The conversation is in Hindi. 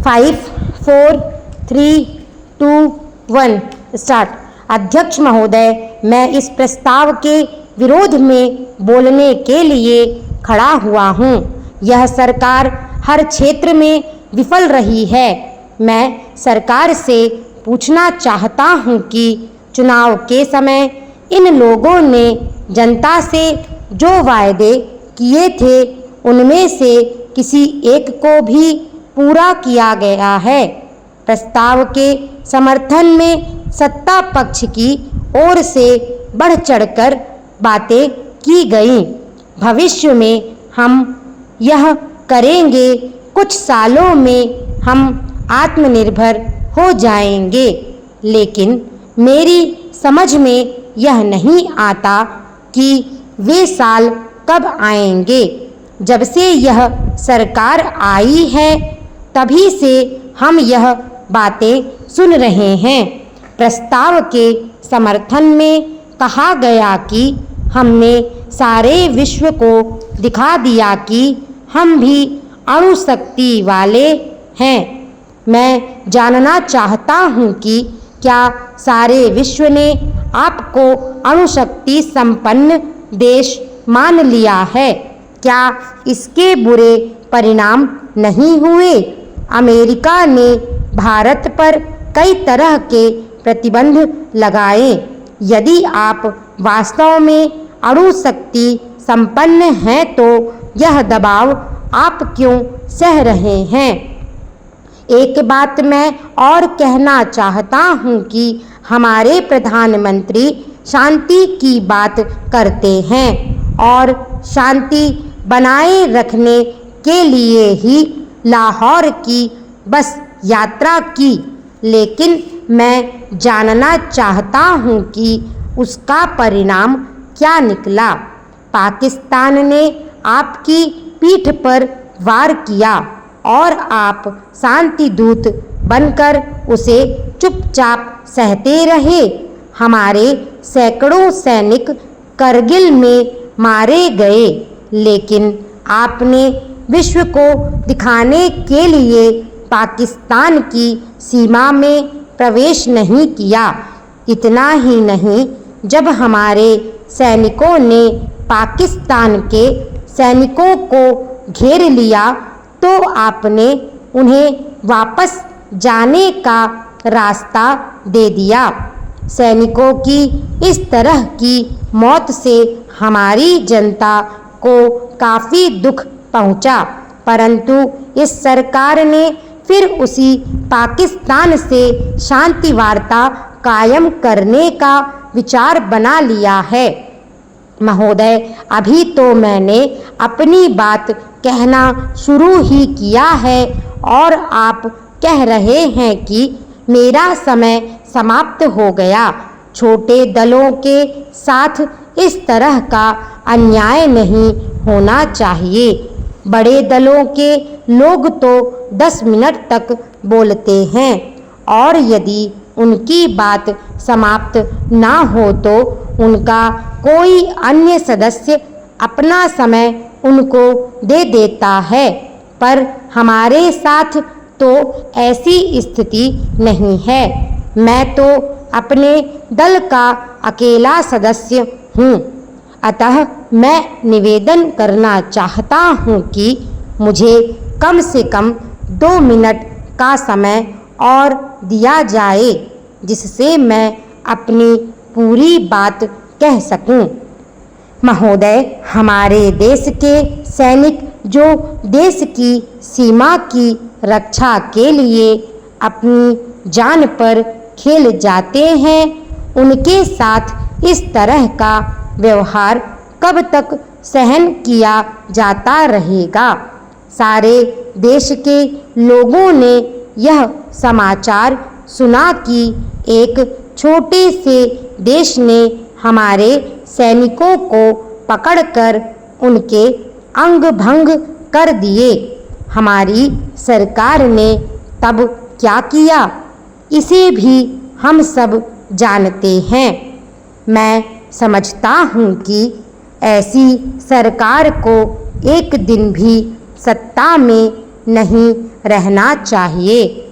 5, 4, 3, 2, 1 स्टार्ट। अध्यक्ष महोदय, मैं इस प्रस्ताव के विरोध में बोलने के लिए खड़ा हुआ हूँ। यह सरकार हर क्षेत्र में विफल रही है। मैं सरकार से पूछना चाहता हूँ कि चुनाव के समय इन लोगों ने जनता से जो वायदे किए थे उनमें से किसी एक को भी पूरा किया गया है। प्रस्ताव के समर्थन में सत्ता पक्ष की ओर से बढ़ चढ़कर बातें की गईं। भविष्य में हम यह करेंगे, कुछ सालों में हम आत्मनिर्भर हो जाएंगे। लेकिन मेरी समझ में यह नहीं आता कि वे साल कब आएंगे। जब से यह सरकार आई है तभी से हम यह बातें सुन रहे हैं। प्रस्ताव के समर्थन में कहा गया कि हमने सारे विश्व को दिखा दिया कि हम भी अणुशक्ति वाले हैं। मैं जानना चाहता हूँ कि क्या सारे विश्व ने आपको अणुशक्ति संपन्न देश मान लिया है? क्या इसके बुरे परिणाम नहीं हुए? अमेरिका ने भारत पर कई तरह के प्रतिबंध लगाए। यदि आप वास्तव में अणुशक्ति संपन्न हैं तो यह दबाव आप क्यों सह रहे हैं? एक बात मैं और कहना चाहता हूँ कि हमारे प्रधानमंत्री शांति की बात करते हैं और शांति बनाए रखने के लिए ही लाहौर की बस यात्रा की। लेकिन मैं जानना चाहता हूँ कि उसका परिणाम क्या निकला। पाकिस्तान ने आपकी पीठ पर वार किया और आप शांति दूत बनकर उसे चुपचाप सहते रहे। हमारे सैकड़ों सैनिक करगिल में मारे गए, लेकिन आपने विश्व को दिखाने के लिए पाकिस्तान की सीमा में प्रवेश नहीं किया। इतना ही नहीं, जब हमारे सैनिकों ने पाकिस्तान के सैनिकों को घेर लिया तो आपने उन्हें वापस जाने का रास्ता दे दिया। सैनिकों की इस तरह की मौत से हमारी जनता को काफ़ी दुख पहुंचा, परंतु इस सरकार ने फिर उसी पाकिस्तान से शांति वार्ता कायम करने का विचार बना लिया है। महोदय, अभी तो मैंने अपनी बात कहना शुरू ही किया है और आप कह रहे हैं कि मेरा समय समाप्त हो गया। छोटे दलों के साथ इस तरह का अन्याय नहीं होना चाहिए। बड़े दलों के लोग तो 10 मिनट तक बोलते हैं और यदि उनकी बात समाप्त ना हो तो उनका कोई अन्य सदस्य अपना समय उनको दे देता है, पर हमारे साथ तो ऐसी स्थिति नहीं है। मैं तो अपने दल का अकेला सदस्य हूँ, अतः मैं निवेदन करना चाहता हूँ कि मुझे कम से कम 2 मिनट का समय और दिया जाए, जिससे मैं अपनी पूरी बात कह सकूं। महोदय, हमारे देश के सैनिक जो देश की सीमा की रक्षा के लिए अपनी जान पर खेल जाते हैं, उनके साथ इस तरह का व्यवहार कब तक सहन किया जाता रहेगा? सारे देश के लोगों ने यह समाचार सुना कि एक छोटे से देश ने हमारे सैनिकों को पकड़कर उनके अंग भंग कर दिए। हमारी सरकार ने तब क्या किया, इसे भी हम सब जानते हैं। मैं समझता हूँ कि ऐसी सरकार को एक दिन भी सत्ता में नहीं रहना चाहिए।